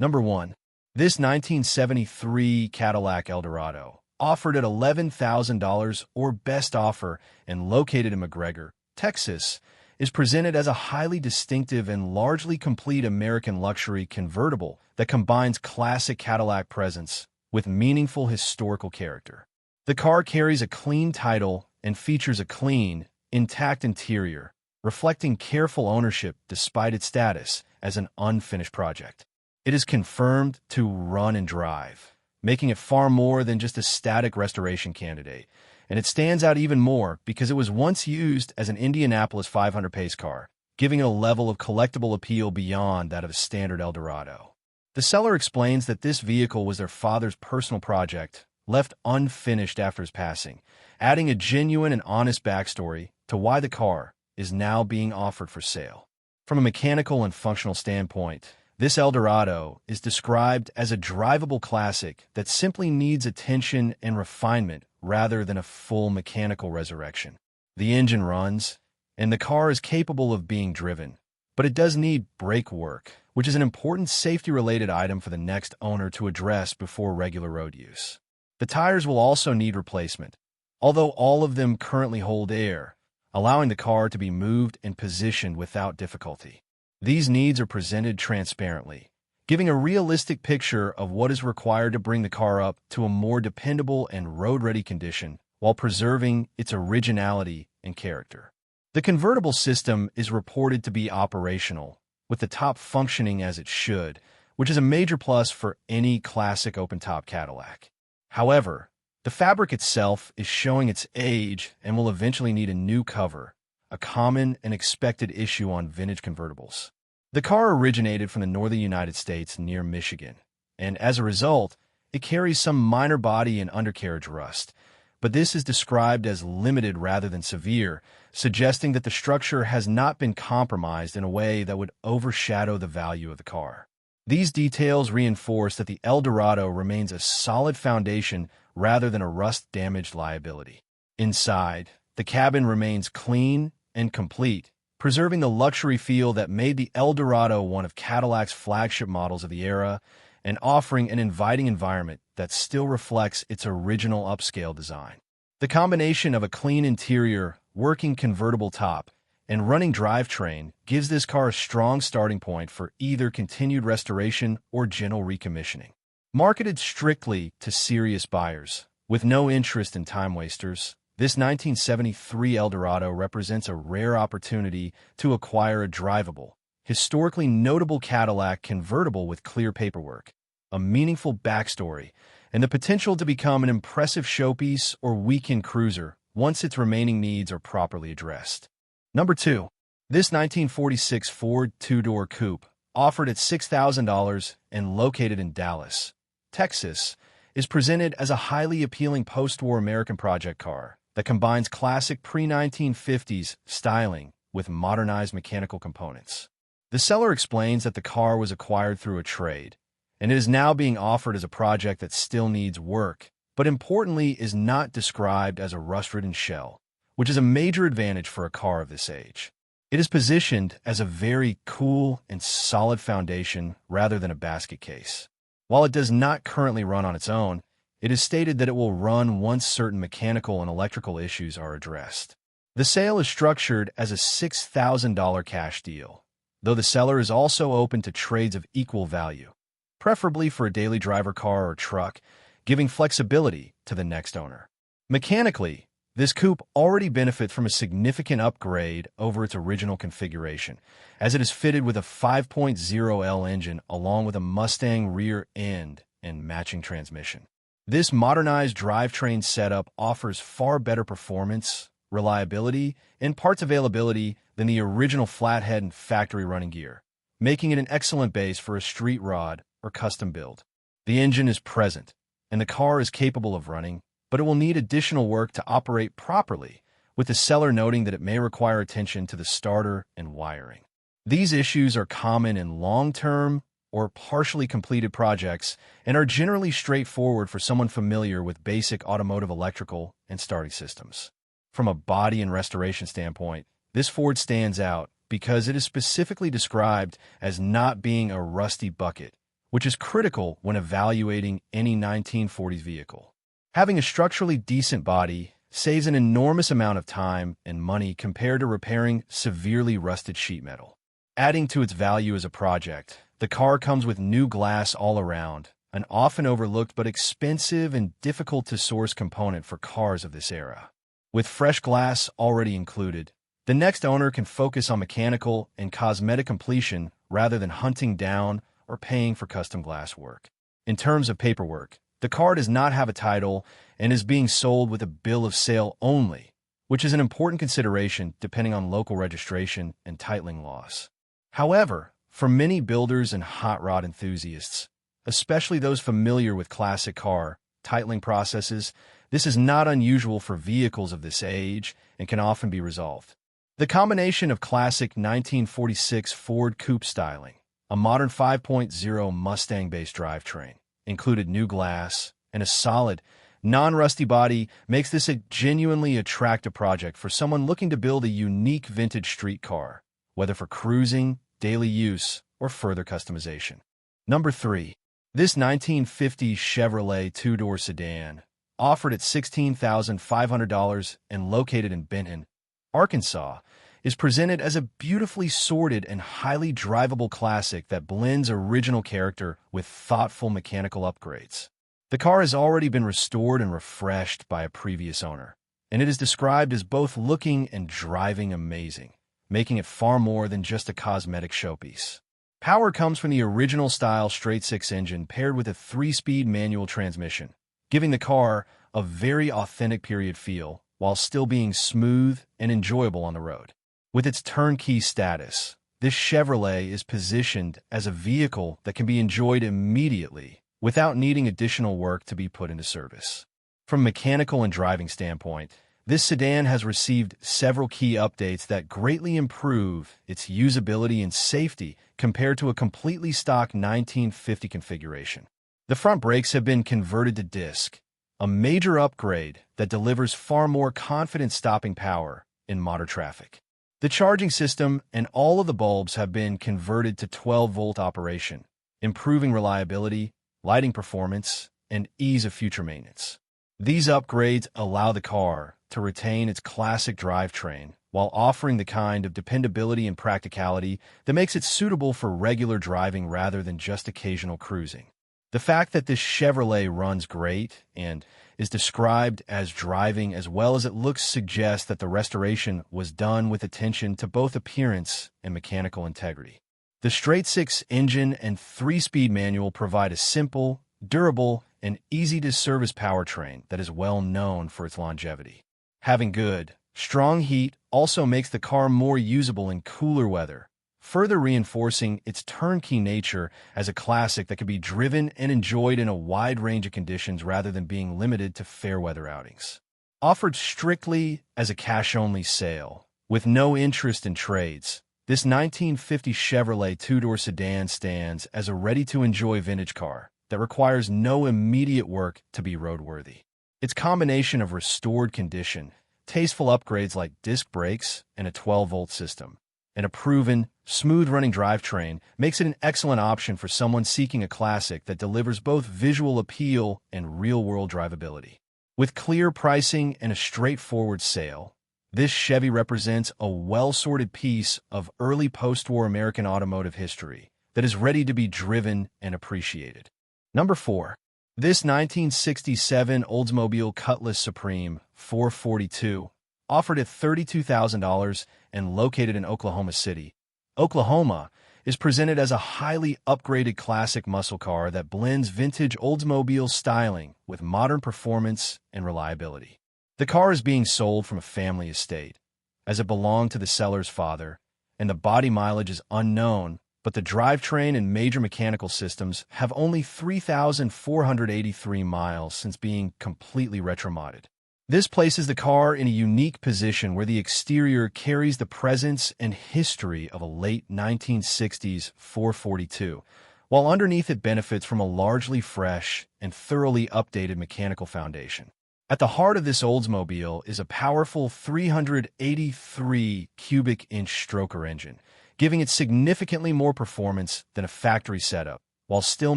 Number 1. This 1973 Cadillac Eldorado, offered at $11,000 or best offer and located in McGregor, Texas, is presented as a highly distinctive and largely complete American luxury convertible that combines classic Cadillac presence with meaningful historical character. The car carries a clean title and features a clean, intact interior, reflecting careful ownership despite its status as an unfinished project. It is confirmed to run and drive, making it far more than just a static restoration candidate, and it stands out even more because it was once used as an Indianapolis 500 pace car, giving it a level of collectible appeal beyond that of a standard Eldorado. The seller explains that this vehicle was their father's personal project, left unfinished after his passing, adding a genuine and honest backstory to why the car is now being offered for sale. From a mechanical and functional standpoint, this Eldorado is described as a drivable classic that simply needs attention and refinement rather than a full mechanical resurrection. The engine runs, and the car is capable of being driven, but it does need brake work, which is an important safety-related item for the next owner to address before regular road use. The tires will also need replacement, although all of them currently hold air, allowing the car to be moved and positioned without difficulty. These needs are presented transparently, giving a realistic picture of what is required to bring the car up to a more dependable and road-ready condition while preserving its originality and character. The convertible system is reported to be operational, with the top functioning as it should, which is a major plus for any classic open-top Cadillac. However, the fabric itself is showing its age and will eventually need a new cover, a common and expected issue on vintage convertibles. The car originated from the northern United States near Michigan, and as a result, it carries some minor body and undercarriage rust, but this is described as limited rather than severe, suggesting that the structure has not been compromised in a way that would overshadow the value of the car. These details reinforce that the Eldorado remains a solid foundation rather than a rust-damaged liability. Inside, the cabin remains clean and complete, preserving the luxury feel that made the Eldorado one of Cadillac's flagship models of the era and offering an inviting environment that still reflects its original upscale design. The combination of a clean interior, working convertible top, and running drivetrain gives this car a strong starting point for either continued restoration or gentle recommissioning. Marketed strictly to serious buyers, with no interest in time wasters, this 1973 Eldorado represents a rare opportunity to acquire a drivable, historically notable Cadillac convertible with clear paperwork, a meaningful backstory, and the potential to become an impressive showpiece or weekend cruiser once its remaining needs are properly addressed. Number 2. This 1946 Ford two-door coupe, offered at $6,000 and located in Dallas, Texas, is presented as a highly appealing post-war American project car that combines classic pre-1950s styling with modernized mechanical components. The seller explains that the car was acquired through a trade, and it is now being offered as a project that still needs work, but importantly is not described as a rust-ridden shell, which is a major advantage for a car of this age. It is positioned as a very cool and solid foundation rather than a basket case. While it does not currently run on its own, it is stated that it will run once certain mechanical and electrical issues are addressed. The sale is structured as a $6,000 cash deal, though the seller is also open to trades of equal value, preferably for a daily driver car or truck, giving flexibility to the next owner. Mechanically, this coupe already benefits from a significant upgrade over its original configuration, as it is fitted with a 5.0L engine along with a Mustang rear end and matching transmission. This modernized drivetrain setup offers far better performance, reliability, and parts availability than the original flathead and factory running gear, making it an excellent base for a street rod or custom build. The engine is present, and the car is capable of running, but it will need additional work to operate properly, with the seller noting that it may require attention to the starter and wiring. These issues are common in long-term or partially completed projects and are generally straightforward for someone familiar with basic automotive electrical and starting systems. From a body and restoration standpoint, this Ford stands out because it is specifically described as not being a rusty bucket, which is critical when evaluating any 1940s vehicle. Having a structurally decent body saves an enormous amount of time and money compared to repairing severely rusted sheet metal. Adding to its value as a project, the car comes with new glass all around, an often overlooked but expensive and difficult-to-source component for cars of this era. With fresh glass already included, the next owner can focus on mechanical and cosmetic completion rather than hunting down or paying for custom glass work. In terms of paperwork, the car does not have a title and is being sold with a bill of sale only, which is an important consideration depending on local registration and titling laws. However, for many builders and hot rod enthusiasts, especially those familiar with classic car titling processes, this is not unusual for vehicles of this age and can often be resolved. The combination of classic 1946 Ford Coupe styling, a modern 5.0 Mustang-based drivetrain, included new glass, and a solid, non-rusty body makes this a genuinely attractive project for someone looking to build a unique vintage street car, whether for cruising, daily use, or further customization. Number 3. This 1950 Chevrolet two-door sedan, offered at $16,500 and located in Benton, Arkansas, is presented as a beautifully sorted and highly drivable classic that blends original character with thoughtful mechanical upgrades. The car has already been restored and refreshed by a previous owner, and it is described as both looking and driving amazing, making it far more than just a cosmetic showpiece. Power comes from the original-style straight-six engine paired with a 3-speed manual transmission, giving the car a very authentic period feel while still being smooth and enjoyable on the road. With its turnkey status, this Chevrolet is positioned as a vehicle that can be enjoyed immediately without needing additional work to be put into service. From a mechanical and driving standpoint, this sedan has received several key updates that greatly improve its usability and safety compared to a completely stock 1950 configuration. The front brakes have been converted to disc, a major upgrade that delivers far more confident stopping power in modern traffic. The charging system and all of the bulbs have been converted to 12-volt operation, improving reliability, lighting performance, and ease of future maintenance. These upgrades allow the car to retain its classic drivetrain while offering the kind of dependability and practicality that makes it suitable for regular driving rather than just occasional cruising. The fact that this Chevrolet runs great and is described as driving as well as it looks suggests that the restoration was done with attention to both appearance and mechanical integrity. The straight-six engine and 3-speed manual provide a simple, durable, and easy-to-service powertrain that is well known for its longevity. Having good, strong heat also makes the car more usable in cooler weather, further reinforcing its turnkey nature as a classic that can be driven and enjoyed in a wide range of conditions rather than being limited to fair weather outings. Offered strictly as a cash-only sale, with no interest in trades, this 1950 Chevrolet two-door sedan stands as a ready-to-enjoy vintage car that requires no immediate work to be roadworthy. Its combination of restored condition, tasteful upgrades like disc brakes and a 12-volt system, and a proven, smooth-running drivetrain makes it an excellent option for someone seeking a classic that delivers both visual appeal and real-world drivability. With clear pricing and a straightforward sale, this Chevy represents a well-sorted piece of early post-war American automotive history that is ready to be driven and appreciated. Number 4. This 1967 Oldsmobile Cutlass Supreme 442, offered at $32,000 and located in Oklahoma City, Oklahoma, is presented as a highly upgraded classic muscle car that blends vintage Oldsmobile styling with modern performance and reliability. The car is being sold from a family estate, as it belonged to the seller's father, and the body mileage is unknown, but the drivetrain and major mechanical systems have only 3,483 miles since being completely retromodded. This places the car in a unique position where the exterior carries the presence and history of a late 1960s 442, while underneath it benefits from a largely fresh and thoroughly updated mechanical foundation. At the heart of this Oldsmobile is a powerful 383 cubic inch stroker engine, giving it significantly more performance than a factory setup, while still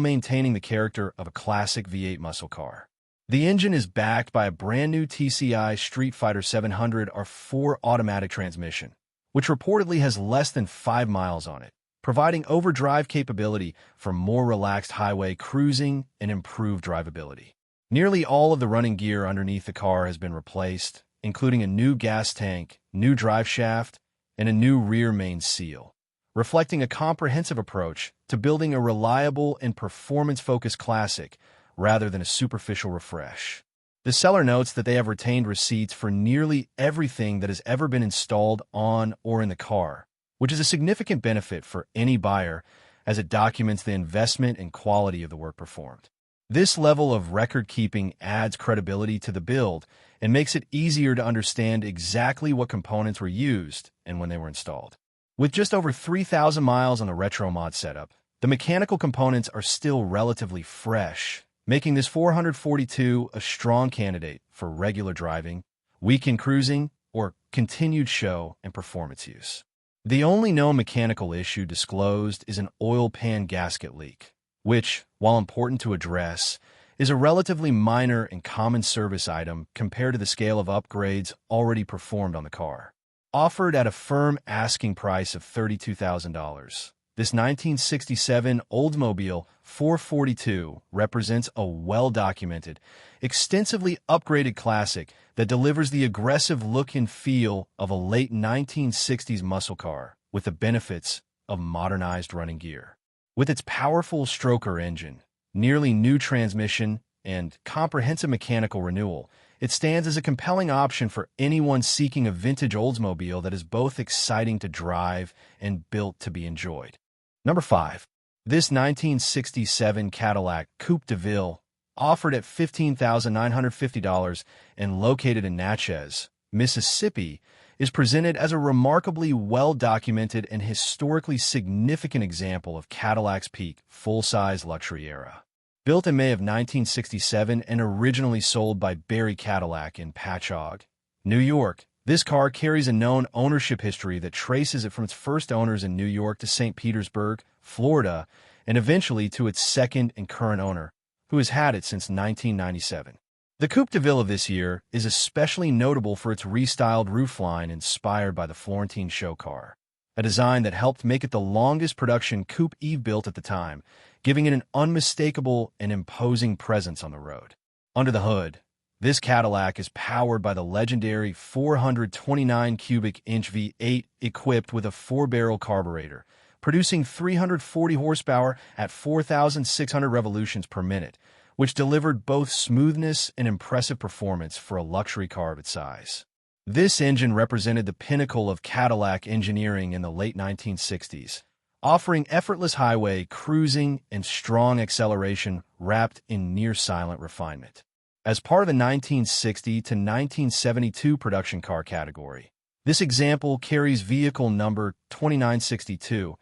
maintaining the character of a classic V8 muscle car. The engine is backed by a brand-new TCI Street Fighter 700 R4 automatic transmission, which reportedly has less than 5 miles on it, providing overdrive capability for more relaxed highway cruising and improved drivability. Nearly all of the running gear underneath the car has been replaced, including a new gas tank, new drive shaft, and a new rear main seal, reflecting a comprehensive approach to building a reliable and performance-focused classic rather than a superficial refresh. The seller notes that they have retained receipts for nearly everything that has ever been installed on or in the car, which is a significant benefit for any buyer as it documents the investment and quality of the work performed. This level of record-keeping adds credibility to the build and makes it easier to understand exactly what components were used and when they were installed. With just over 3,000 miles on the retro mod setup, the mechanical components are still relatively fresh, making this 442 a strong candidate for regular driving, weekend cruising, or continued show and performance use. The only known mechanical issue disclosed is an oil pan gasket leak, which, while important to address, is a relatively minor and common service item compared to the scale of upgrades already performed on the car. Offered at a firm asking price of $32,000, this 1967 Oldsmobile 442 represents a well-documented, extensively upgraded classic that delivers the aggressive look and feel of a late 1960s muscle car with the benefits of modernized running gear. With its powerful stroker engine, nearly new transmission, and comprehensive mechanical renewal, it stands as a compelling option for anyone seeking a vintage Oldsmobile that is both exciting to drive and built to be enjoyed. Number 5. This 1967 Cadillac Coupe de Ville, offered at $15,950 and located in Natchez, Mississippi, is presented as a remarkably well-documented and historically significant example of Cadillac's peak full-size luxury era. Built in May of 1967 and originally sold by Barry Cadillac in Patchogue, New York, this car carries a known ownership history that traces it from its first owners in New York to St. Petersburg, Florida, and eventually to its second and current owner, who has had it since 1997. The Coupe de Ville of this year is especially notable for its restyled roofline inspired by the Florentine show car, a design that helped make it the longest production Coupe Eve built at the time, giving it an unmistakable and imposing presence on the road. Under the hood, this Cadillac is powered by the legendary 429 cubic inch V8 equipped with a 4-barrel carburetor, producing 340 horsepower at 4,600 revolutions per minute, which delivered both smoothness and impressive performance for a luxury car of its size. This engine represented the pinnacle of Cadillac engineering in the late 1960s, offering effortless highway cruising and strong acceleration wrapped in near-silent refinement. As part of the 1960 to 1972 production car category, this example carries vehicle number 2962,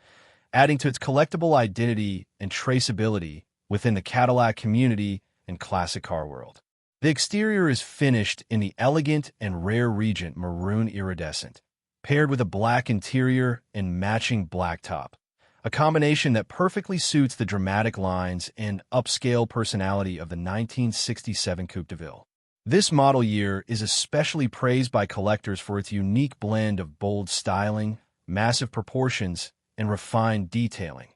adding to its collectible identity and traceability within the Cadillac community and classic car world. The exterior is finished in the elegant and rare Regent maroon iridescent, paired with a black interior and matching black top, a combination that perfectly suits the dramatic lines and upscale personality of the 1967 Coupe de Ville. This model year is especially praised by collectors for its unique blend of bold styling, massive proportions, and refined detailing,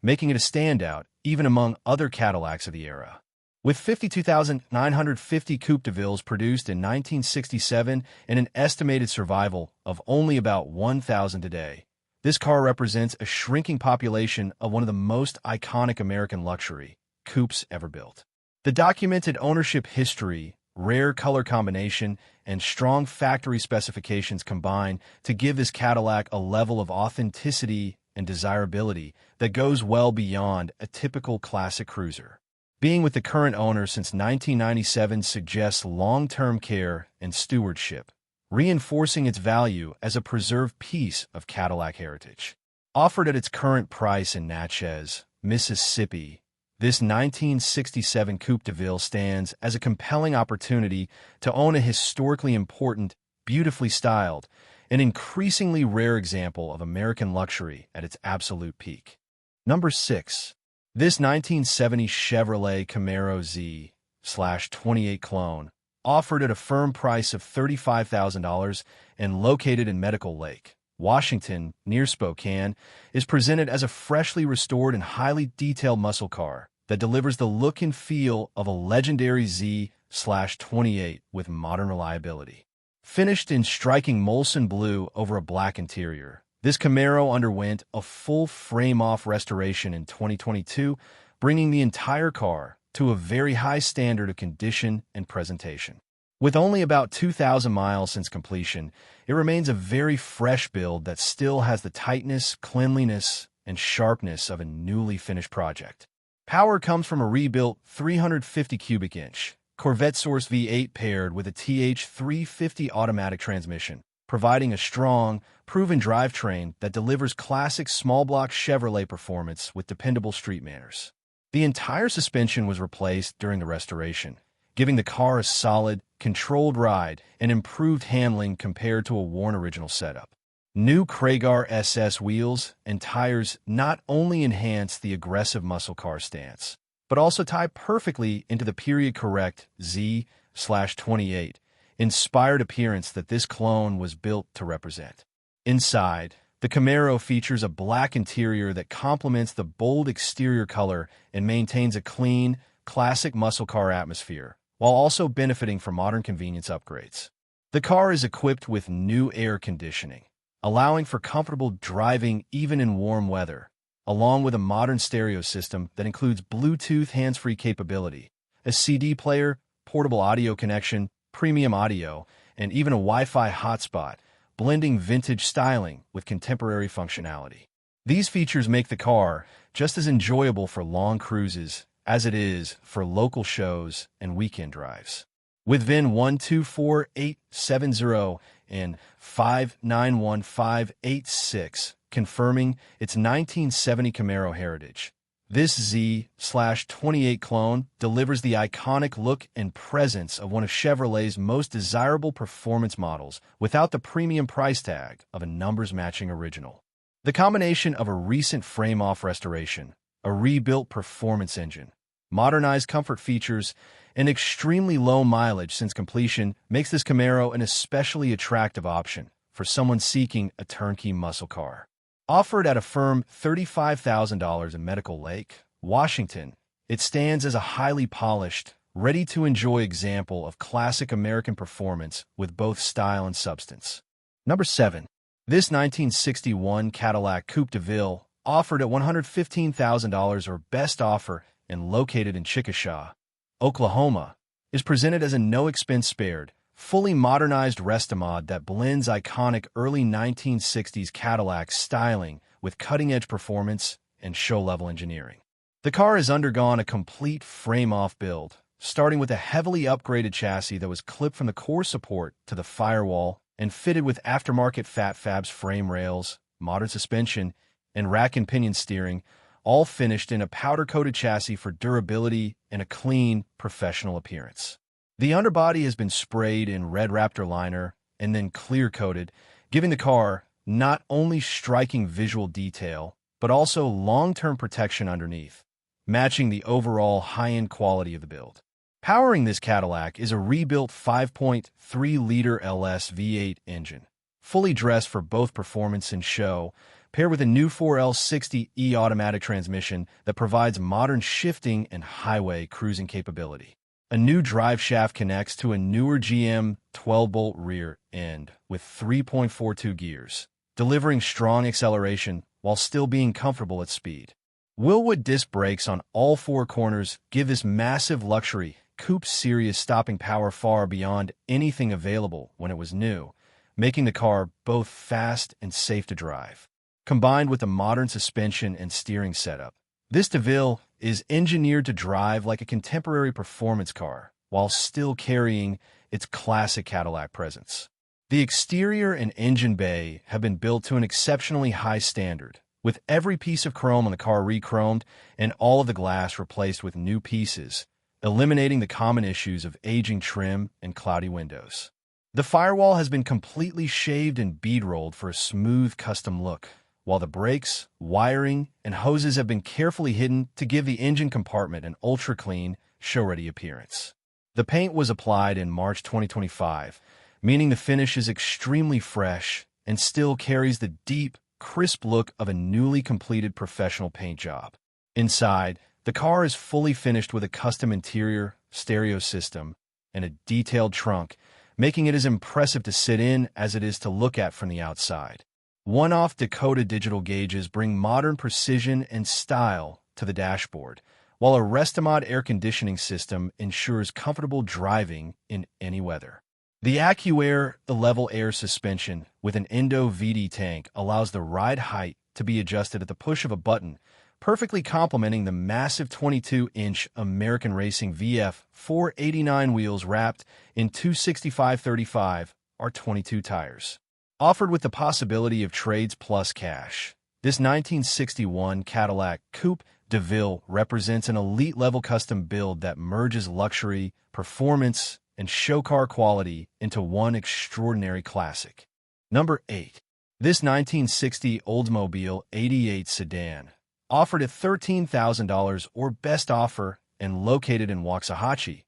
making it a standout even among other Cadillacs of the era. With 52,950 Coupe de Villes produced in 1967 and an estimated survival of only about 1,000 today, this car represents a shrinking population of one of the most iconic American luxury coupes ever built. The documented ownership history, rare color combination, and strong factory specifications combine to give this Cadillac a level of authenticity and desirability that goes well beyond a typical classic cruiser. Being with the current owner since 1997 suggests long-term care and stewardship, reinforcing its value as a preserved piece of Cadillac heritage. Offered at its current price in Natchez, Mississippi, this 1967 Coupe de Ville stands as a compelling opportunity to own a historically important, beautifully styled, and increasingly rare example of American luxury at its absolute peak. Number 6. This 1970 Chevrolet Camaro Z/28 clone, offered at a firm price of $35,000 and located in Medical Lake, Washington, near Spokane, is presented as a freshly restored and highly detailed muscle car that delivers the look and feel of a legendary Z/28 with modern reliability. Finished in striking Molson blue over a black interior, this Camaro underwent a full frame-off restoration in 2022, bringing the entire car to a very high standard of condition and presentation. With only about 2,000 miles since completion, it remains a very fresh build that still has the tightness, cleanliness, and sharpness of a newly finished project. Power comes from a rebuilt 350 cubic inch Corvette Source V8 paired with a TH350 automatic transmission, providing a strong, proven drivetrain that delivers classic small-block Chevrolet performance with dependable street manners. The entire suspension was replaced during the restoration, giving the car a solid, controlled ride and improved handling compared to a worn original setup. New Kragar SS wheels and tires not only enhance the aggressive muscle car stance, but also tie perfectly into the period-correct Z/28 inspired appearance that this clone was built to represent. Inside, the Camaro features a black interior that complements the bold exterior color and maintains a clean, classic muscle car atmosphere, while also benefiting from modern convenience upgrades. The car is equipped with new air conditioning, allowing for comfortable driving even in warm weather, along with a modern stereo system that includes Bluetooth hands-free capability, a CD player, portable audio connection, premium audio, and even a Wi-Fi hotspot, blending vintage styling with contemporary functionality. These features make the car just as enjoyable for long cruises as it is for local shows and weekend drives. With VIN 124870 and 5915586 confirming its 1970 Camaro heritage, this Z/28 clone delivers the iconic look and presence of one of Chevrolet's most desirable performance models without the premium price tag of a numbers-matching original. The combination of a recent frame-off restoration, a rebuilt performance engine, modernized comfort features, and extremely low mileage since completion makes this Camaro an especially attractive option for someone seeking a turnkey muscle car. Offered at a firm $35,000 in Medical Lake, Washington, it stands as a highly polished, ready-to-enjoy example of classic American performance with both style and substance. Number 7. This 1961 Cadillac Coupe de Ville, offered at $115,000 or best offer and located in Chickasha, Oklahoma, is presented as a no-expense spared, fully modernized Restomod that blends iconic early 1960s Cadillac styling with cutting-edge performance and show-level engineering. The car has undergone a complete frame-off build, starting with a heavily upgraded chassis that was clipped from the core support to the firewall and fitted with aftermarket Fat Fabs frame rails, modern suspension, and rack and pinion steering, all finished in a powder-coated chassis for durability and a clean, professional appearance. The underbody has been sprayed in Red Raptor liner and then clear-coated, giving the car not only striking visual detail, but also long-term protection underneath, matching the overall high-end quality of the build. Powering this Cadillac is a rebuilt 5.3-liter LS V8 engine, fully dressed for both performance and show, paired with a new 4L60E automatic transmission that provides modern shifting and highway cruising capability. A new drive shaft connects to a newer GM 12-bolt rear end with 3.42 gears, delivering strong acceleration while still being comfortable at speed. Wilwood disc brakes on all four corners give this massive luxury coupe serious stopping power far beyond anything available when it was new, making the car both fast and safe to drive. Combined with a modern suspension and steering setup, this DeVille is engineered to drive like a contemporary performance car while still carrying its classic Cadillac presence. The exterior and engine bay have been built to an exceptionally high standard, with every piece of chrome on the car re-chromed and all of the glass replaced with new pieces, eliminating the common issues of aging trim and cloudy windows. The firewall has been completely shaved and bead rolled for a smooth custom look, while the brakes, wiring, and hoses have been carefully hidden to give the engine compartment an ultra-clean, show-ready appearance. The paint was applied in March 2025, meaning the finish is extremely fresh and still carries the deep, crisp look of a newly completed professional paint job. Inside, the car is fully finished with a custom interior, stereo system, and a detailed trunk, making it as impressive to sit in as it is to look at from the outside. One-off Dakota digital gauges bring modern precision and style to the dashboard, while a Restomod air conditioning system ensures comfortable driving in any weather. The AccuAir, the level air suspension with an Endo VD tank, allows the ride height to be adjusted at the push of a button, perfectly complementing the massive 22-inch American Racing VF 489 wheels wrapped in 265/35 R22 tires. Offered with the possibility of trades plus cash, this 1961 Cadillac Coupe DeVille represents an elite-level custom build that merges luxury, performance, and show car quality into one extraordinary classic. Number 8. This 1960 Oldsmobile 88 sedan, offered at $13,000 or best offer and located in Waxahachie,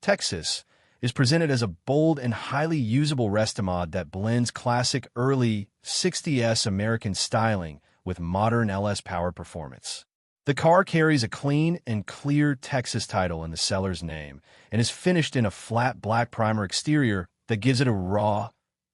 Texas, is presented as a bold and highly usable Restomod that blends classic early 60s American styling with modern LS power performance. The car carries a clean and clear Texas title in the seller's name and is finished in a flat black primer exterior that gives it a raw,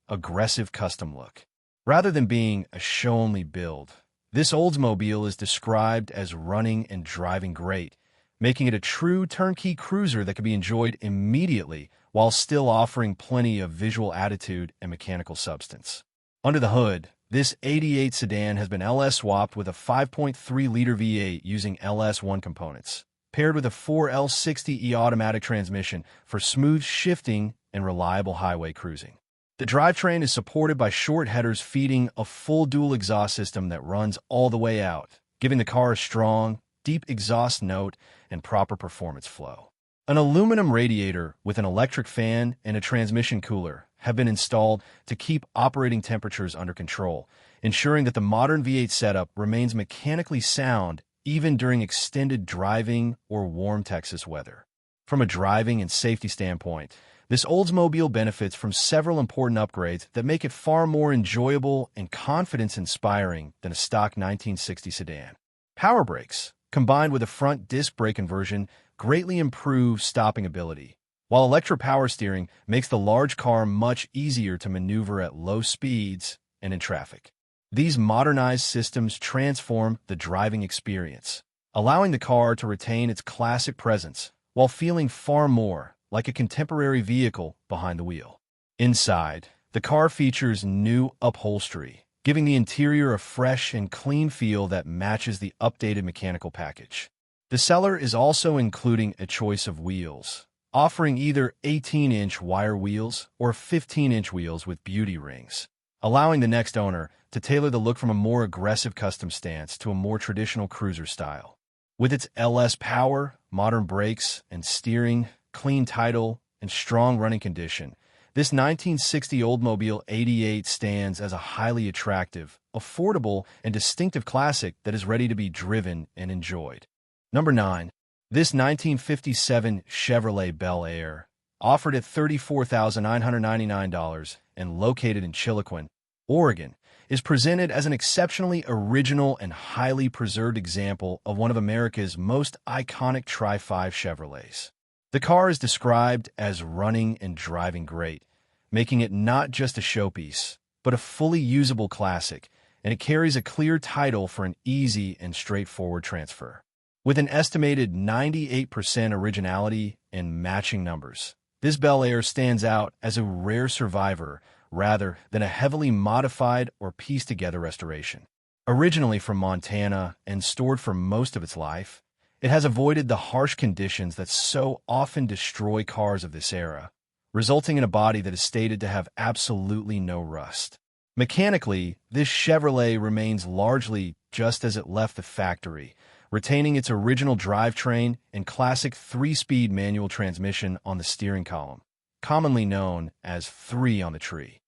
aggressive custom look. Rather than being a show-only build, this Oldsmobile is described as running and driving great, making it a true turnkey cruiser that can be enjoyed immediately while still offering plenty of visual attitude and mechanical substance. Under the hood, this 88 sedan has been LS swapped with a 5.3-liter V8 using LS1 components, paired with a 4L60E automatic transmission for smooth shifting and reliable highway cruising. The drivetrain is supported by short headers feeding a full dual exhaust system that runs all the way out, giving the car a strong, deep exhaust note and proper performance flow. An aluminum radiator with an electric fan and a transmission cooler have been installed to keep operating temperatures under control, ensuring that the modern V8 setup remains mechanically sound even during extended driving or warm Texas weather. From a driving and safety standpoint, this Oldsmobile benefits from several important upgrades that make it far more enjoyable and confidence-inspiring than a stock 1960 sedan. Power brakes, combined with a front disc brake conversion, greatly improve stopping ability, while electric power steering makes the large car much easier to maneuver at low speeds and in traffic. These modernized systems transform the driving experience, allowing the car to retain its classic presence while feeling far more like a contemporary vehicle behind the wheel. Inside, the car features new upholstery, giving the interior a fresh and clean feel that matches the updated mechanical package. The seller is also including a choice of wheels, offering either 18-inch wire wheels or 15-inch wheels with beauty rings, allowing the next owner to tailor the look from a more aggressive custom stance to a more traditional cruiser style. With its LS power, modern brakes and steering, clean title, and strong running condition, this 1960 Oldsmobile 88 stands as a highly attractive, affordable, and distinctive classic that is ready to be driven and enjoyed. Number 9. This 1957 Chevrolet Bel Air, offered at $34,999 and located in Chiloquin, Oregon, is presented as an exceptionally original and highly preserved example of one of America's most iconic Tri-5 Chevrolets. The car is described as running and driving great, making it not just a showpiece, but a fully usable classic, and it carries a clear title for an easy and straightforward transfer. With an estimated 98% originality and matching numbers, this Bel Air stands out as a rare survivor rather than a heavily modified or pieced-together restoration. Originally from Montana and stored for most of its life, it has avoided the harsh conditions that so often destroy cars of this era, resulting in a body that is stated to have absolutely no rust. Mechanically, this Chevrolet remains largely just as it left the factory, retaining its original drivetrain and classic 3-speed manual transmission on the steering column, commonly known as 3 on the tree.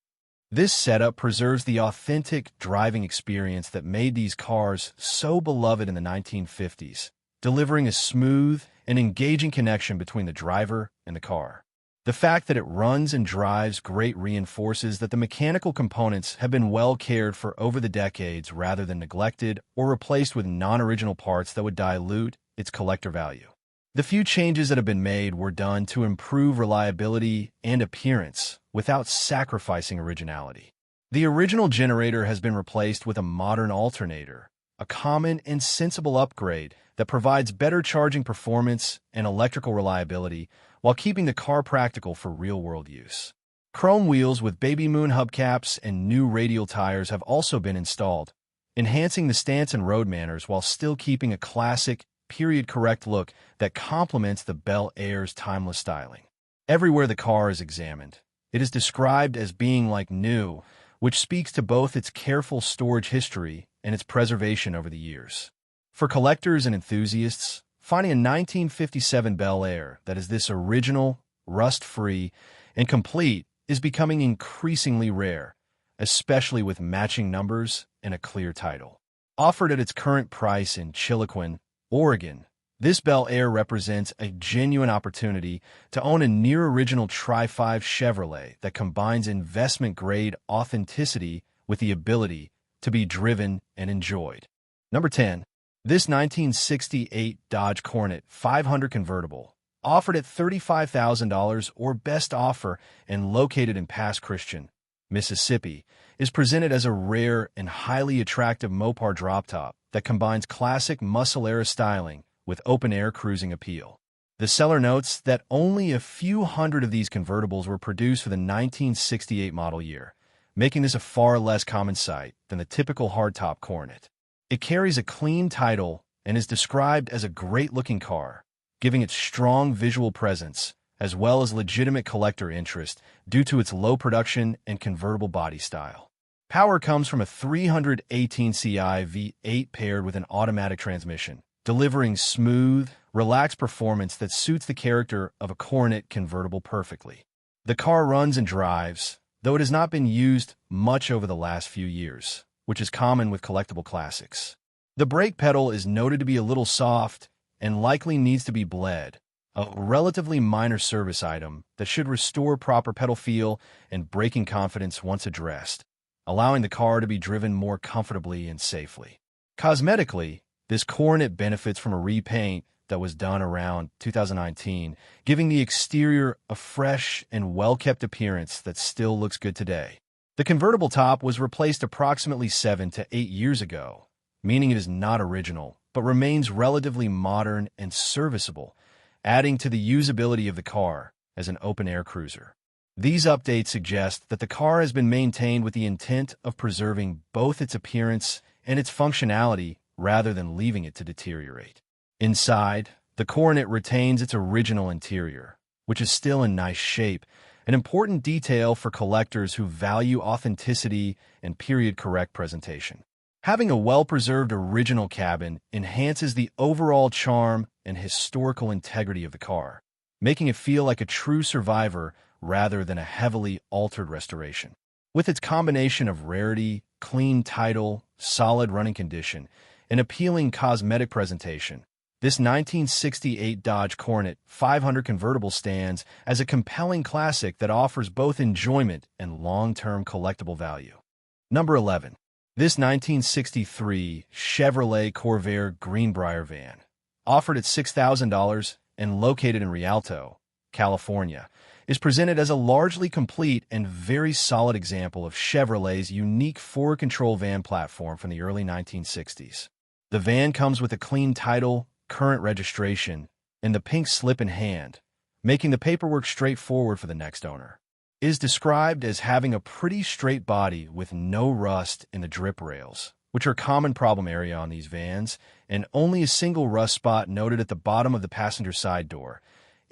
This setup preserves the authentic driving experience that made these cars so beloved in the 1950s, delivering a smooth and engaging connection between the driver and the car. The fact that it runs and drives great reinforces that the mechanical components have been well cared for over the decades rather than neglected or replaced with non-original parts that would dilute its collector value. The few changes that have been made were done to improve reliability and appearance without sacrificing originality. The original generator has been replaced with a modern alternator, a common and sensible upgrade that provides better charging performance and electrical reliability while keeping the car practical for real-world use. Chrome wheels with baby moon hubcaps and new radial tires have also been installed, enhancing the stance and road manners while still keeping a classic, period-correct look that complements the Bel Air's timeless styling. Everywhere the car is examined, it is described as being like new, which speaks to both its careful storage history and its preservation over the years. For collectors and enthusiasts, finding a 1957 Bel Air that is this original, rust-free, and complete is becoming increasingly rare, especially with matching numbers and a clear title. Offered at its current price in Chiloquin, Oregon, this Bel Air represents a genuine opportunity to own a near-original Tri-5 Chevrolet that combines investment-grade authenticity with the ability to be driven and enjoyed. Number 10. This 1968 Dodge Coronet 500 convertible, offered at $35,000 or best offer and located in Pass Christian, Mississippi, is presented as a rare and highly attractive Mopar drop top that combines classic muscle-era styling with open-air cruising appeal. The seller notes that only a few hundred of these convertibles were produced for the 1968 model year, making this a far less common sight than the typical hardtop Coronet. It carries a clean title and is described as a great-looking car, giving it strong visual presence as well as legitimate collector interest due to its low production and convertible body style. Power comes from a 318 CI V8 paired with an automatic transmission, delivering smooth, relaxed performance that suits the character of a Coronet convertible perfectly. The car runs and drives, though it has not been used much over the last few years, which is common with collectible classics. The brake pedal is noted to be a little soft and likely needs to be bled, a relatively minor service item that should restore proper pedal feel and braking confidence once addressed, allowing the car to be driven more comfortably and safely. Cosmetically, this Coronet benefits from a repaint that was done around 2019, giving the exterior a fresh and well-kept appearance that still looks good today. The convertible top was replaced approximately 7 to 8 years ago, meaning it is not original, but remains relatively modern and serviceable, adding to the usability of the car as an open-air cruiser. These updates suggest that the car has been maintained with the intent of preserving both its appearance and its functionality rather than leaving it to deteriorate. Inside, the Coronet retains its original interior, which is still in nice shape, an important detail for collectors who value authenticity and period-correct presentation. Having a well-preserved original cabin enhances the overall charm and historical integrity of the car, making it feel like a true survivor rather than a heavily altered restoration. With its combination of rarity, clean title, solid running condition, and appealing cosmetic presentation, this 1968 Dodge Coronet 500 convertible stands as a compelling classic that offers both enjoyment and long-term collectible value. Number 11. This 1963 Chevrolet Corvair Greenbrier van, offered at $6,000 and located in Rialto, California, is presented as a largely complete and very solid example of Chevrolet's unique forward-control van platform from the early 1960s. The van comes with a clean title, current registration, and the pink slip in hand, making the paperwork straightforward for the next owner. It is described as having a pretty straight body with no rust in the drip rails, which are a common problem area on these vans, and only a single rust spot noted at the bottom of the passenger side door,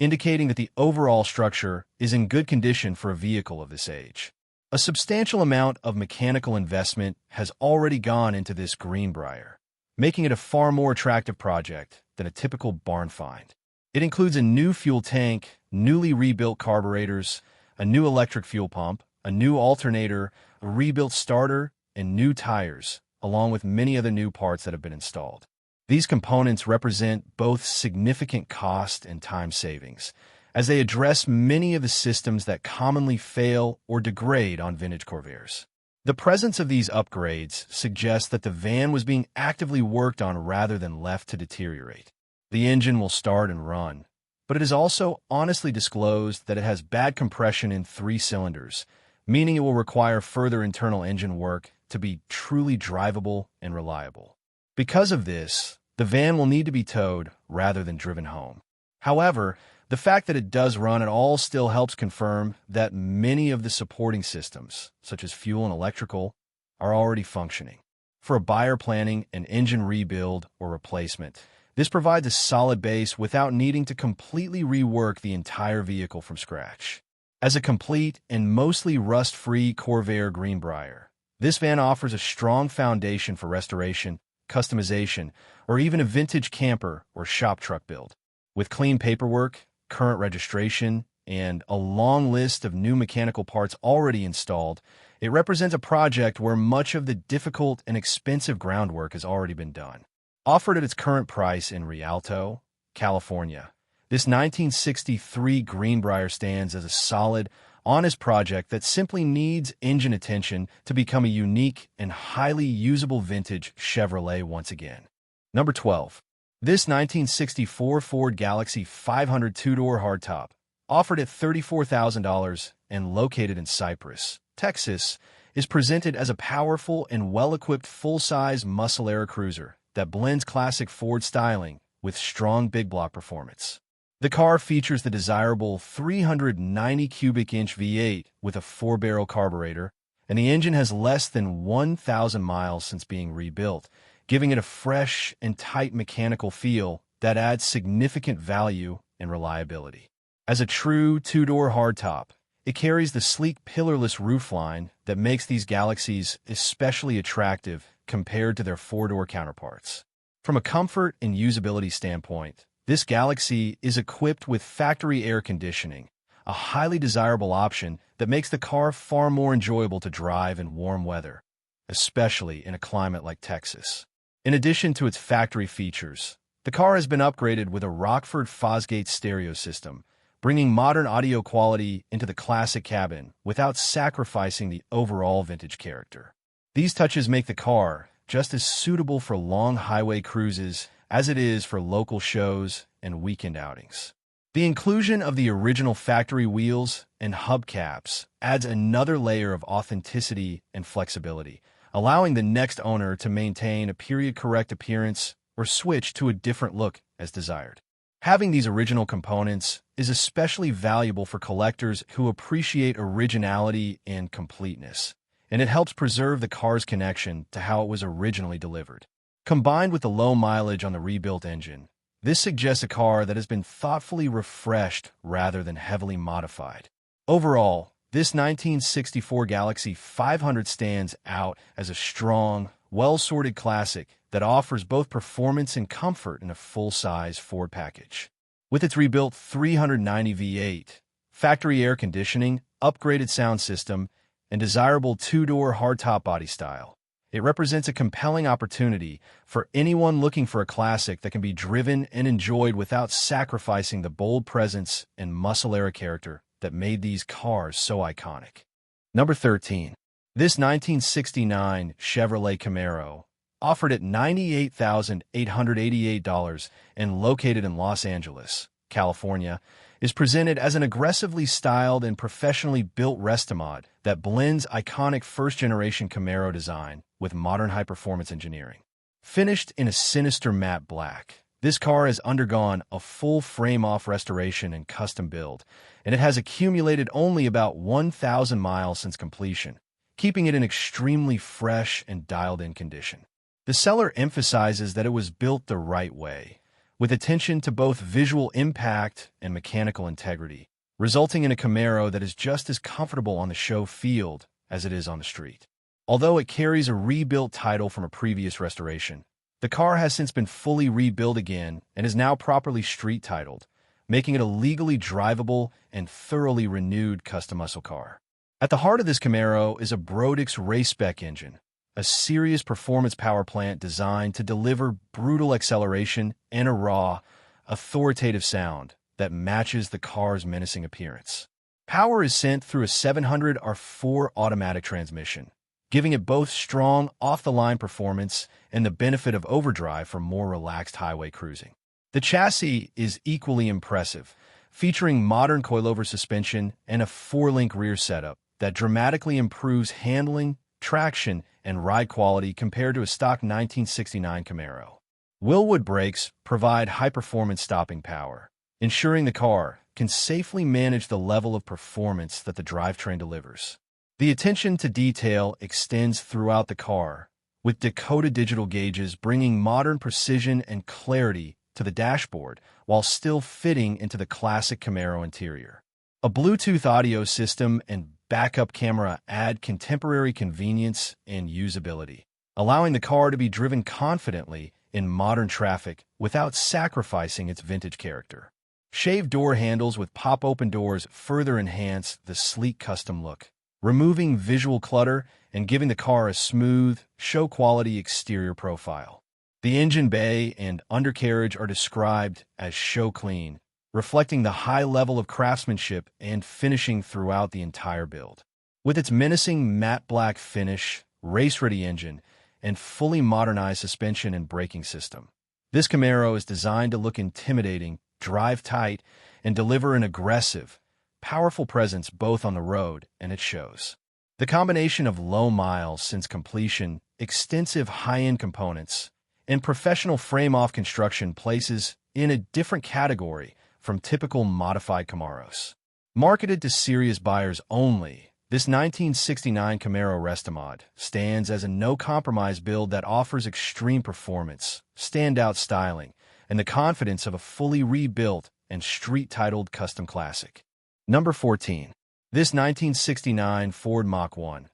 indicating that the overall structure is in good condition for a vehicle of this age. A substantial amount of mechanical investment has already gone into this Greenbrier, making it a far more attractive project than a typical barn find. It includes a new fuel tank, newly rebuilt carburetors, a new electric fuel pump, a new alternator, a rebuilt starter, and new tires, along with many other new parts that have been installed. These components represent both significant cost and time savings, as they address many of the systems that commonly fail or degrade on vintage Corvairs. The presence of these upgrades suggests that the van was being actively worked on rather than left to deteriorate. The engine will start and run, but it is also honestly disclosed that it has bad compression in 3 cylinders, meaning it will require further internal engine work to be truly drivable and reliable. Because of this, the van will need to be towed rather than driven home. However, the fact that it does run at all still helps confirm that many of the supporting systems, such as fuel and electrical, are already functioning. For a buyer planning an engine rebuild or replacement, this provides a solid base without needing to completely rework the entire vehicle from scratch. As a complete and mostly rust-free Corvair Greenbrier, this van offers a strong foundation for restoration, customization, or even a vintage camper or shop truck build. With clean paperwork, current registration, and a long list of new mechanical parts already installed, it represents a project where much of the difficult and expensive groundwork has already been done. Offered at its current price in Rialto, California, this 1963 Greenbrier stands as a solid, honest project that simply needs engine attention to become a unique and highly usable vintage Chevrolet once again. Number 12. This 1964 Ford Galaxy 500 two-door hardtop, offered at $34,000 and located in Cypress, Texas, is presented as a powerful and well-equipped full-size muscle-air cruiser that blends classic Ford styling with strong big block performance. The car features the desirable 390 cubic inch V8 with a 4-barrel carburetor, and the engine has less than 1,000 miles since being rebuilt, giving it a fresh and tight mechanical feel that adds significant value and reliability. As a true two-door hardtop, it carries the sleek pillarless roofline that makes these Galaxies especially attractive compared to their 4-door counterparts. From a comfort and usability standpoint, this Galaxy is equipped with factory air conditioning, a highly desirable option that makes the car far more enjoyable to drive in warm weather, especially in a climate like Texas. In addition to its factory features, the car has been upgraded with a Rockford Fosgate stereo system, bringing modern audio quality into the classic cabin without sacrificing the overall vintage character. These touches make the car just as suitable for long highway cruises as it is for local shows and weekend outings. The inclusion of the original factory wheels and hubcaps adds another layer of authenticity and flexibility, allowing the next owner to maintain a period-correct appearance or switch to a different look as desired. Having these original components is especially valuable for collectors who appreciate originality and completeness, and it helps preserve the car's connection to how it was originally delivered. Combined with the low mileage on the rebuilt engine, this suggests a car that has been thoughtfully refreshed rather than heavily modified. Overall, this 1964 Galaxy 500 stands out as a strong, well-sorted classic that offers both performance and comfort in a full-size Ford package. With its rebuilt 390 V8, factory air conditioning, upgraded sound system, and desirable two-door hardtop body style, it represents a compelling opportunity for anyone looking for a classic that can be driven and enjoyed without sacrificing the bold presence and muscle-era character that made these cars so iconic. Number 13. This 1969 Chevrolet Camaro, offered at $98,888 and located in Los Angeles, California, is presented as an aggressively styled and professionally built restomod that blends iconic first-generation Camaro design with modern high-performance engineering. Finished in a sinister matte black, this car has undergone a full frame-off restoration and custom build, and it has accumulated only about 1,000 miles since completion, keeping it in extremely fresh and dialed-in condition. The seller emphasizes that it was built the right way, with attention to both visual impact and mechanical integrity, resulting in a Camaro that is just as comfortable on the show field as it is on the street. Although it carries a rebuilt title from a previous restoration, the car has since been fully rebuilt again and is now properly street titled, making it a legally drivable and thoroughly renewed custom muscle car. At the heart of this Camaro is a Brodix race-spec engine, a serious performance power plant designed to deliver brutal acceleration and a raw, authoritative sound that matches the car's menacing appearance. Power is sent through a 700 R4 automatic transmission, giving it both strong off-the-line performance and the benefit of overdrive for more relaxed highway cruising. The chassis is equally impressive, featuring modern coilover suspension and a 4-link rear setup that dramatically improves handling, traction, and ride quality compared to a stock 1969 Camaro. Willwood brakes provide high-performance stopping power, ensuring the car can safely manage the level of performance that the drivetrain delivers. The attention to detail extends throughout the car, with Dakota digital gauges bringing modern precision and clarity to the dashboard while still fitting into the classic Camaro interior. A Bluetooth audio system and backup camera add contemporary convenience and usability, allowing the car to be driven confidently in modern traffic without sacrificing its vintage character. Shaved door handles with pop-open doors further enhance the sleek custom look, removing visual clutter and giving the car a smooth, show-quality exterior profile. The engine bay and undercarriage are described as show-clean, reflecting the high level of craftsmanship and finishing throughout the entire build. With its menacing matte black finish, race-ready engine, and fully modernized suspension and braking system, this Camaro is designed to look intimidating, drive tight, and deliver an aggressive, powerful presence both on the road and at shows. The combination of low miles since completion, extensive high-end components, and professional frame-off construction places in a different category from typical modified Camaros. Marketed to serious buyers only, this 1969 Camaro Restomod stands as a no-compromise build that offers extreme performance, standout styling, and the confidence of a fully rebuilt and street-titled custom classic. Number 14. This 1969 Ford Mach 1,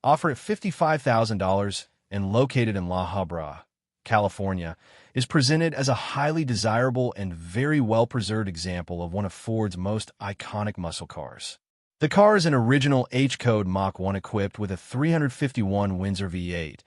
offered at $55,000 and located in La Habra, California, is presented as a highly desirable and very well-preserved example of one of Ford's most iconic muscle cars. The car is an original H-code Mach 1 equipped with a 351 Windsor V8,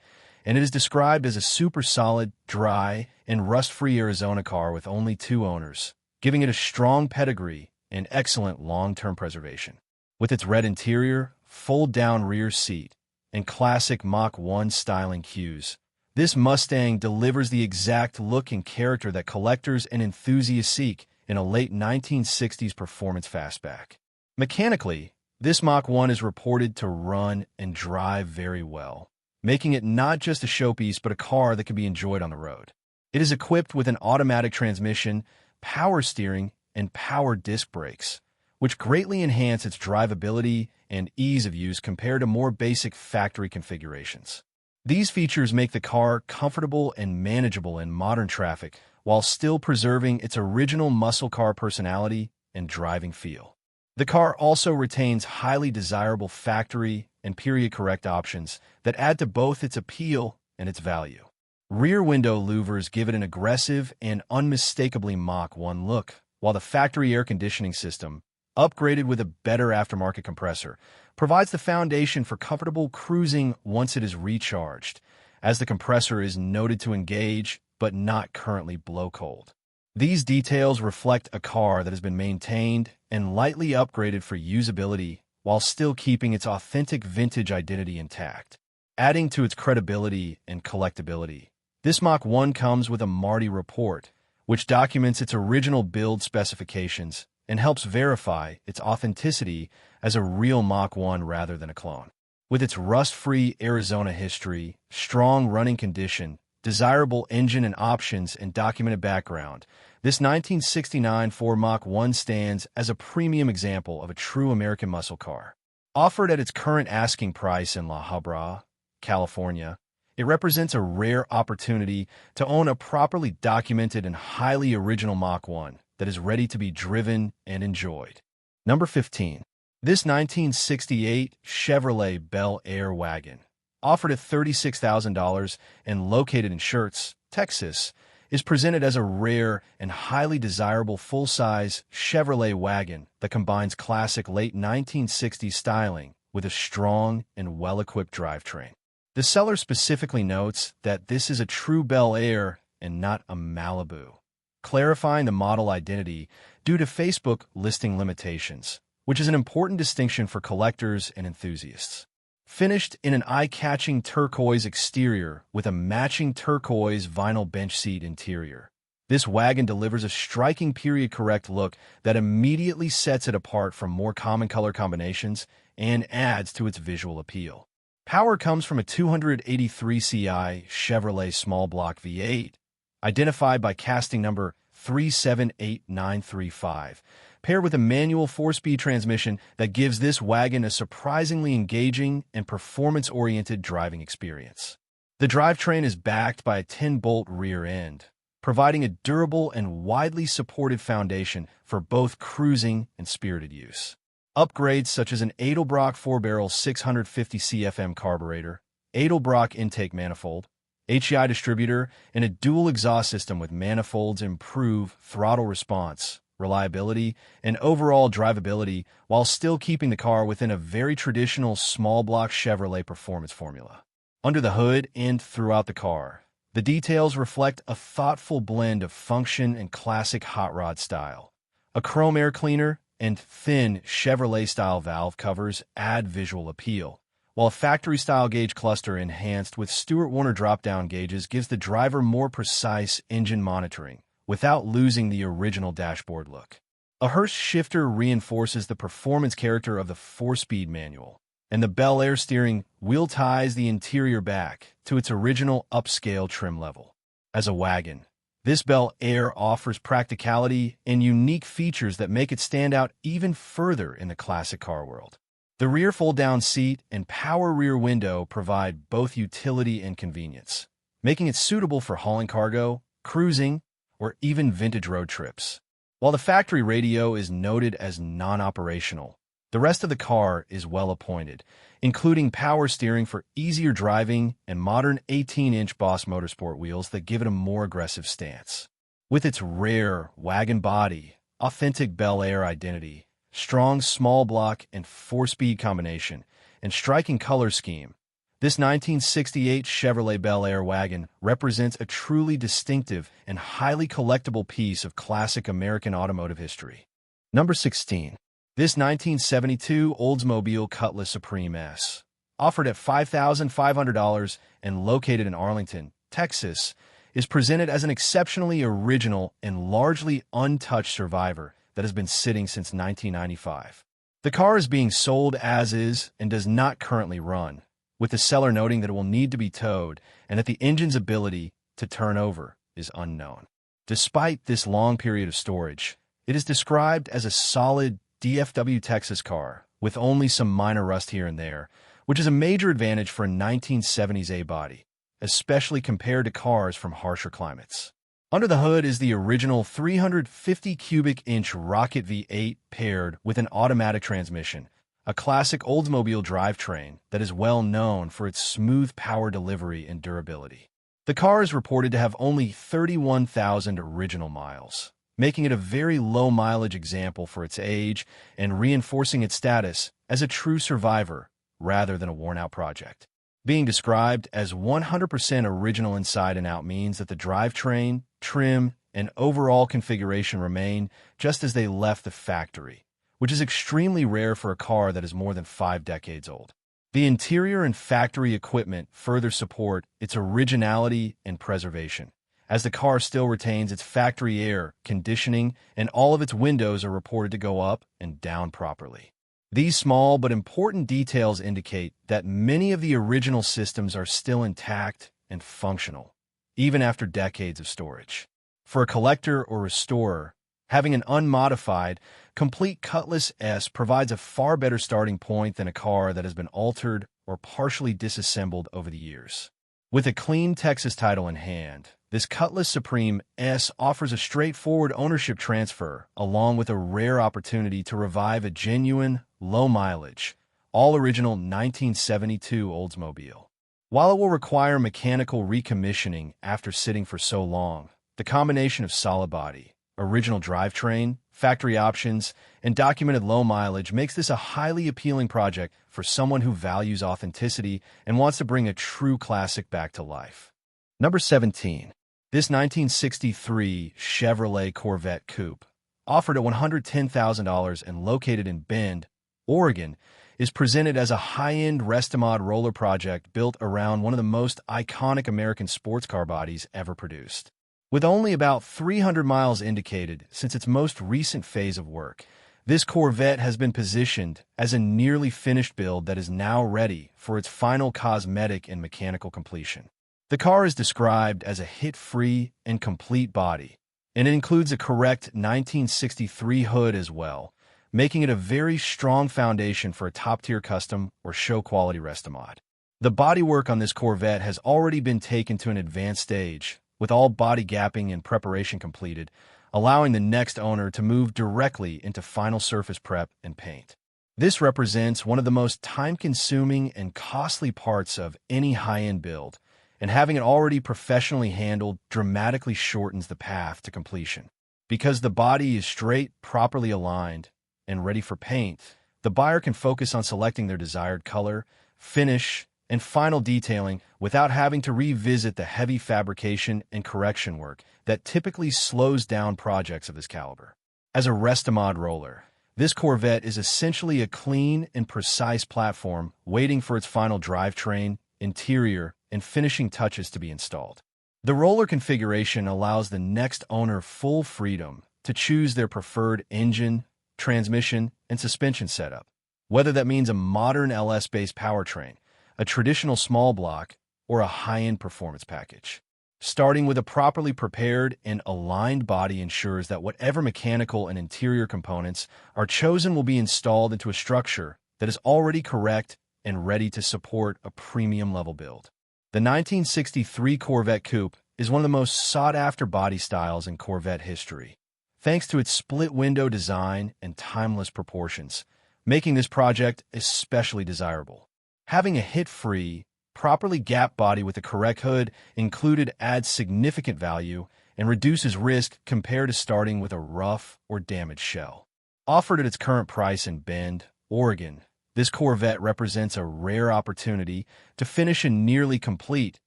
and it is described as a super solid, dry, and rust-free Arizona car with only 2 owners, giving it a strong pedigree and excellent long-term preservation. With its red interior, fold-down rear seat, and classic Mach 1 styling cues, this Mustang delivers the exact look and character that collectors and enthusiasts seek in a late 1960s performance fastback. Mechanically, this Mach 1 is reported to run and drive very well, making it not just a showpiece but a car that can be enjoyed on the road. It is equipped with an automatic transmission, power steering, and power disc brakes, which greatly enhance its drivability and ease of use compared to more basic factory configurations. These features make the car comfortable and manageable in modern traffic while still preserving its original muscle car personality and driving feel. The car also retains highly desirable factory and period-correct options that add to both its appeal and its value. Rear window louvers give it an aggressive and unmistakably Mach 1 look, while the factory air conditioning system, upgraded with a better aftermarket compressor, provides the foundation for comfortable cruising once it is recharged, as the compressor is noted to engage but not currently blow cold. These details reflect a car that has been maintained and lightly upgraded for usability while still keeping its authentic vintage identity intact. Adding to its credibility and collectability, this Mach 1 comes with a Marti report, which documents its original build specifications and helps verify its authenticity as a real Mach 1 rather than a clone. With its rust-free Arizona history, strong running condition, desirable engine and options, and documented background, this 1969 Ford Mach 1 stands as a premium example of a true American muscle car. Offered at its current asking price in La Habra, California, it represents a rare opportunity to own a properly documented and highly original Mach 1 that is ready to be driven and enjoyed. Number 15. This 1968 Chevrolet Bel Air wagon, offered at $36,000 and located in Schertz, Texas, is presented as a rare and highly desirable full-size Chevrolet wagon that combines classic late 1960s styling with a strong and well-equipped drivetrain. The seller specifically notes that this is a true Bel Air and not a Malibu, clarifying the model identity due to Facebook listing limitations, which is an important distinction for collectors and enthusiasts. Finished in an eye-catching turquoise exterior with a matching turquoise vinyl bench seat interior, this wagon delivers a striking period-correct look that immediately sets it apart from more common color combinations and adds to its visual appeal. Power comes from a 283 CI Chevrolet small block V8, identified by casting number 378935, paired with a manual 4-speed transmission that gives this wagon a surprisingly engaging and performance-oriented driving experience. The drivetrain is backed by a 10-bolt rear end, providing a durable and widely supported foundation for both cruising and spirited use. Upgrades such as an Edelbrock 4-barrel 650 CFM carburetor, Edelbrock intake manifold, HEI distributor, and a dual exhaust system with manifolds improve throttle response, reliability, and overall drivability while still keeping the car within a very traditional small-block Chevrolet performance formula. Under the hood and throughout the car, the details reflect a thoughtful blend of function and classic hot rod style. A chrome air cleaner and thin Chevrolet-style valve covers add visual appeal, while a factory-style gauge cluster enhanced with Stewart Warner drop-down gauges gives the driver more precise engine monitoring without losing the original dashboard look. A Hurst shifter reinforces the performance character of the 4-speed manual, and the Bel Air steering wheel ties the interior back to its original upscale trim level. As a wagon, this Bel Air offers practicality and unique features that make it stand out even further in the classic car world. The rear fold-down seat and power rear window provide both utility and convenience, making it suitable for hauling cargo, cruising, or even vintage road trips. While the factory radio is noted as non-operational, the rest of the car is well-appointed, including power steering for easier driving and modern 18-inch Boss Motorsport wheels that give it a more aggressive stance. With its rare wagon body, authentic Bel Air identity, strong small block and 4-speed combination, and striking color scheme, this 1968 Chevrolet Bel Air wagon represents a truly distinctive and highly collectible piece of classic American automotive history. Number 16. This 1972 Oldsmobile Cutlass Supreme S, offered at $5,500 and located in Arlington, Texas, is presented as an exceptionally original and largely untouched survivor that has been sitting since 1995. The car is being sold as is and does not currently run, with the seller noting that it will need to be towed and that the engine's ability to turn over is unknown. Despite this long period of storage, it is described as a solid DFW Texas car with only some minor rust here and there, which is a major advantage for a 1970s A-body, especially compared to cars from harsher climates. Under the hood is the original 350 cubic inch Rocket V8 paired with an automatic transmission, a classic Oldsmobile drivetrain that is well known for its smooth power delivery and durability. The car is reported to have only 31,000 original miles, making it a very low mileage example for its age and reinforcing its status as a true survivor rather than a worn-out project. Being described as 100% original inside and out means that the drivetrain, trim, and overall configuration remain just as they left the factory, which is extremely rare for a car that is more than 5 decades old. The interior and factory equipment further support its originality and preservation, as the car still retains its factory air conditioning and all of its windows are reported to go up and down properly. These small but important details indicate that many of the original systems are still intact and functional, even after decades of storage. For a collector or restorer, having an unmodified, complete Cutlass S provides a far better starting point than a car that has been altered or partially disassembled over the years. With a clean Texas title in hand, this Cutlass Supreme S offers a straightforward ownership transfer, along with a rare opportunity to revive a genuine, low-mileage, all-original 1972 Oldsmobile. While it will require mechanical recommissioning after sitting for so long, the combination of solid body, original drivetrain, factory options, and documented low mileage makes this a highly appealing project for someone who values authenticity and wants to bring a true classic back to life. Number 17. This 1963 Chevrolet Corvette Coupe, offered at $110,000 and located in Bend, Oregon, is presented as a high-end Restomod roller project built around one of the most iconic American sports car bodies ever produced. With only about 300 miles indicated since its most recent phase of work, this Corvette has been positioned as a nearly finished build that is now ready for its final cosmetic and mechanical completion. The car is described as a hit-free and complete body, and it includes a correct 1963 hood as well, making it a very strong foundation for a top-tier custom or show-quality Restomod. The bodywork on this Corvette has already been taken to an advanced stage, with all body gapping and preparation completed, allowing the next owner to move directly into final surface prep and paint. This represents one of the most time-consuming and costly parts of any high-end build, and having it already professionally handled dramatically shortens the path to completion. Because the body is straight, properly aligned, and ready for paint, the buyer can focus on selecting their desired color, finish, and final detailing without having to revisit the heavy fabrication and correction work that typically slows down projects of this caliber. As a Restomod roller, this Corvette is essentially a clean and precise platform waiting for its final drivetrain, interior, and finishing touches to be installed. The roller configuration allows the next owner full freedom to choose their preferred engine, transmission, and suspension setup, whether that means a modern LS-based powertrain, a traditional small block, or a high-end performance package. Starting with a properly prepared and aligned body ensures that whatever mechanical and interior components are chosen will be installed into a structure that is already correct and ready to support a premium-level build. The 1963 Corvette Coupe is one of the most sought-after body styles in Corvette history, thanks to its split-window design and timeless proportions, making this project especially desirable. Having a hit-free, properly gapped body with the correct hood included adds significant value and reduces risk compared to starting with a rough or damaged shell. Offered at its current price in Bend, Oregon, this Corvette represents a rare opportunity to finish a nearly complete,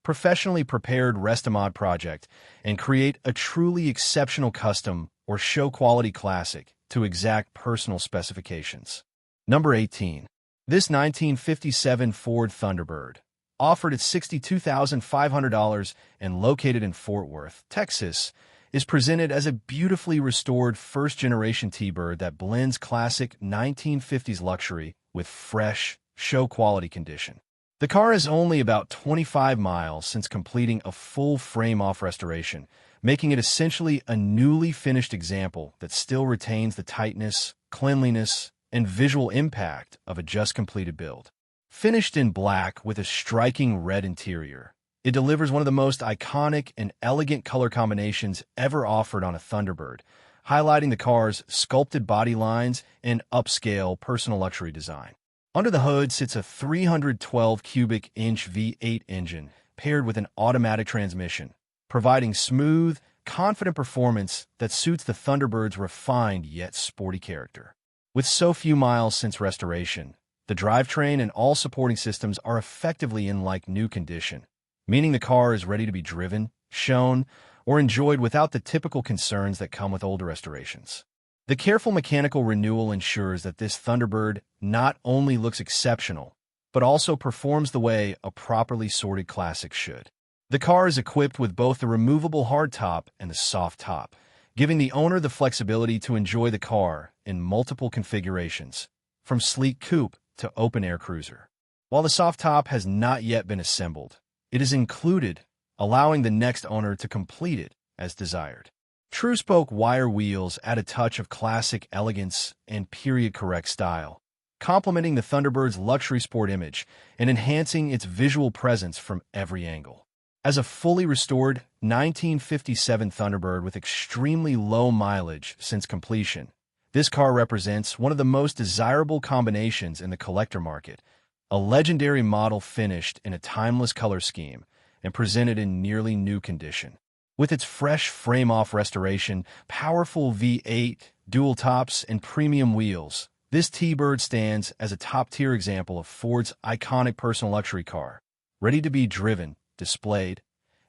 professionally prepared Restomod project and create a truly exceptional custom or show-quality classic to exact personal specifications. Number 18. This 1957 Ford Thunderbird, offered at $62,500 and located in Fort Worth, Texas, is presented as a beautifully restored first-generation T-Bird that blends classic 1950s luxury with fresh, show-quality condition. The car has only about 25 miles since completing a full frame-off restoration, making it essentially a newly finished example that still retains the tightness, cleanliness, and visual impact of a just-completed build. Finished in black with a striking red interior, it delivers one of the most iconic and elegant color combinations ever offered on a Thunderbird, highlighting the car's sculpted body lines and upscale personal luxury design. Under the hood sits a 312 cubic inch V8 engine paired with an automatic transmission, providing smooth, confident performance that suits the Thunderbird's refined yet sporty character. With so few miles since restoration, the drivetrain and all supporting systems are effectively in like-new condition, meaning the car is ready to be driven, shown, or enjoyed without the typical concerns that come with older restorations. The careful mechanical renewal ensures that this Thunderbird not only looks exceptional, but also performs the way a properly sorted classic should. The car is equipped with both the removable hardtop and the soft top, giving the owner the flexibility to enjoy the car in multiple configurations, from sleek coupe to open-air cruiser. While the soft top has not yet been assembled, it is included, allowing the next owner to complete it as desired. True-spoke wire wheels add a touch of classic elegance and period-correct style, complementing the Thunderbird's luxury sport image and enhancing its visual presence from every angle. As a fully restored 1957 Thunderbird with extremely low mileage since completion, this car represents one of the most desirable combinations in the collector market, a legendary model finished in a timeless color scheme and presented in nearly new condition. With its fresh frame-off restoration, powerful V8, dual tops, and premium wheels, this T-Bird stands as a top-tier example of Ford's iconic personal luxury car, ready to be driven, displayed,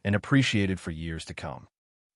and appreciated for years to come.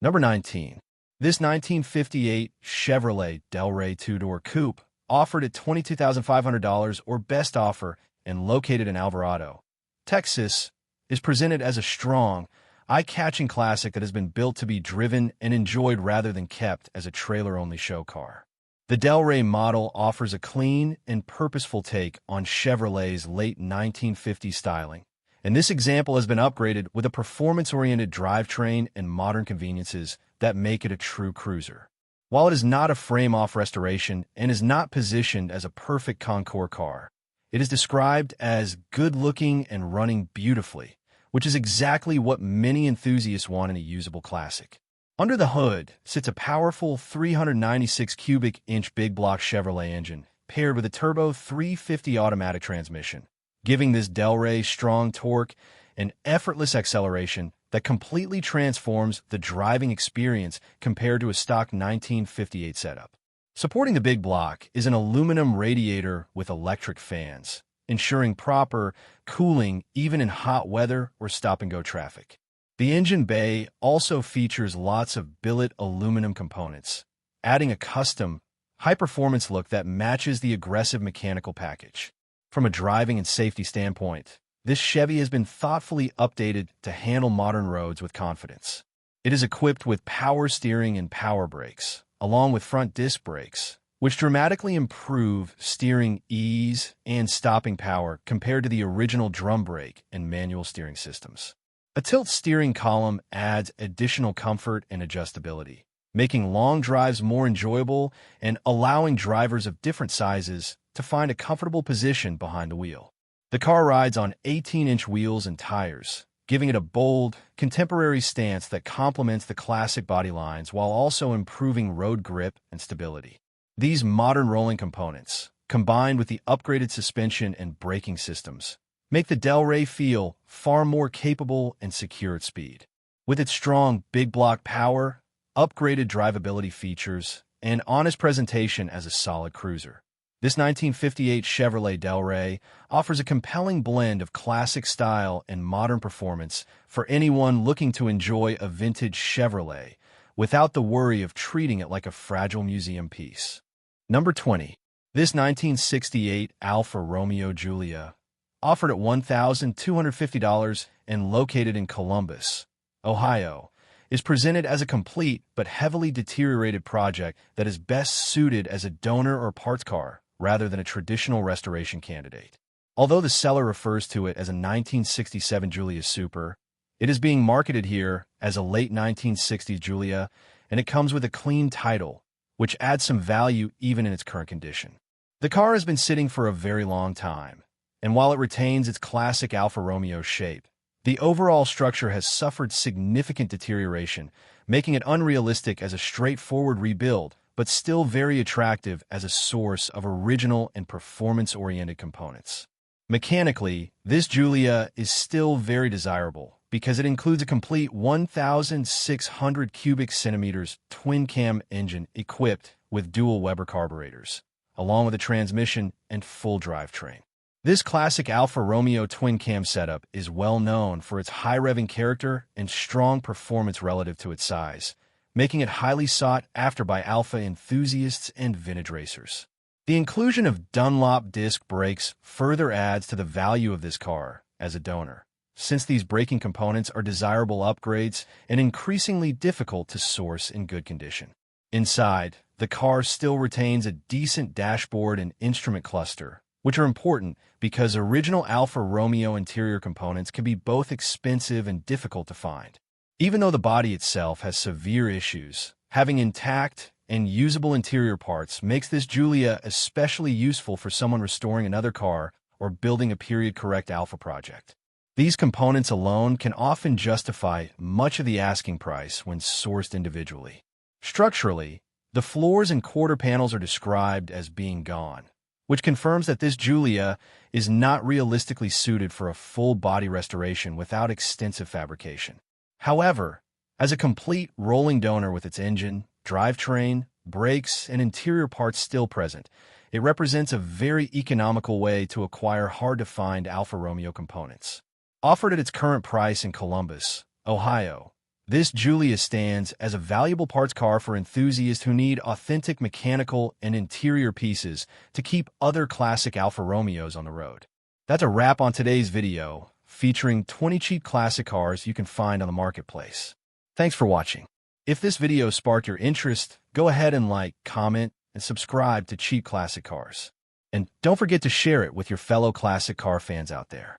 Number 19. This 1958 Chevrolet Del Rey two-door coupe, offered at $22,500 or best offer and located in Alvarado, Texas, is presented as a strong, eye-catching classic that has been built to be driven and enjoyed rather than kept as a trailer-only show car. The Del Rey model offers a clean and purposeful take on Chevrolet's late 1950s styling, and this example has been upgraded with a performance-oriented drivetrain and modern conveniences that make it a true cruiser. While it is not a frame-off restoration and is not positioned as a perfect Concours car, it is described as good-looking and running beautifully, which is exactly what many enthusiasts want in a usable classic. Under the hood sits a powerful 396 cubic inch big block Chevrolet engine paired with a turbo 350 automatic transmission, giving this Del Rey strong torque and effortless acceleration that completely transforms the driving experience compared to a stock 1958 setup. Supporting the big block is an aluminum radiator with electric fans, ensuring proper cooling even in hot weather or stop-and-go traffic. The engine bay also features lots of billet aluminum components, adding a custom, high-performance look that matches the aggressive mechanical package. From a driving and safety standpoint, this Chevy has been thoughtfully updated to handle modern roads with confidence. It is equipped with power steering and power brakes, along with front disc brakes, which dramatically improve steering ease and stopping power compared to the original drum brake and manual steering systems. A tilt steering column adds additional comfort and adjustability, making long drives more enjoyable and allowing drivers of different sizes to find a comfortable position behind the wheel. The car rides on 18-inch wheels and tires, giving it a bold, contemporary stance that complements the classic body lines while also improving road grip and stability. These modern rolling components, combined with the upgraded suspension and braking systems, make the Del Rey feel far more capable and secure at speed. With its strong big block power, upgraded drivability features, and honest presentation as a solid cruiser, this 1958 Chevrolet Del Rey offers a compelling blend of classic style and modern performance for anyone looking to enjoy a vintage Chevrolet without the worry of treating it like a fragile museum piece. Number 20. This 1968 Alfa Romeo Giulia, offered at $1,250 and located in Columbus, Ohio, is presented as a complete but heavily deteriorated project that is best suited as a donor or parts car rather than a traditional restoration candidate. Although the seller refers to it as a 1967 Giulia Super, it is being marketed here as a late 1960s Giulia, and it comes with a clean title, which adds some value even in its current condition. The car has been sitting for a very long time, and while it retains its classic Alfa Romeo shape, the overall structure has suffered significant deterioration, making it unrealistic as a straightforward rebuild, but still very attractive as a source of original and performance-oriented components. Mechanically, this Giulia is still very desirable because it includes a complete 1,600 cubic centimeters twin-cam engine equipped with dual Weber carburetors, along with a transmission and full drivetrain. This classic Alfa Romeo twin-cam setup is well known for its high-revving character and strong performance relative to its size, making it highly sought after by Alfa enthusiasts and vintage racers. The inclusion of Dunlop disc brakes further adds to the value of this car as a donor, since these braking components are desirable upgrades and increasingly difficult to source in good condition. Inside, the car still retains a decent dashboard and instrument cluster, which are important because original Alfa Romeo interior components can be both expensive and difficult to find. Even though the body itself has severe issues, having intact and usable interior parts makes this Giulia especially useful for someone restoring another car or building a period-correct Alfa project. These components alone can often justify much of the asking price when sourced individually. Structurally, the floors and quarter panels are described as being gone, which confirms that this Giulia is not realistically suited for a full body restoration without extensive fabrication. However, As a complete rolling donor with its engine, drivetrain, brakes, and interior parts still present, it represents a very economical way to acquire hard-to-find Alfa Romeo components. Offered at its current price in Columbus, Ohio, this Giulia stands as a valuable parts car for enthusiasts who need authentic mechanical and interior pieces to keep other classic Alfa Romeos on the road. That's a wrap on today's video, featuring 20 cheap classic cars you can find on the marketplace. Thanks for watching. If this video sparked your interest, go ahead and like, comment, and subscribe to Cheap Classic Cars. And don't forget to share it with your fellow classic car fans out there.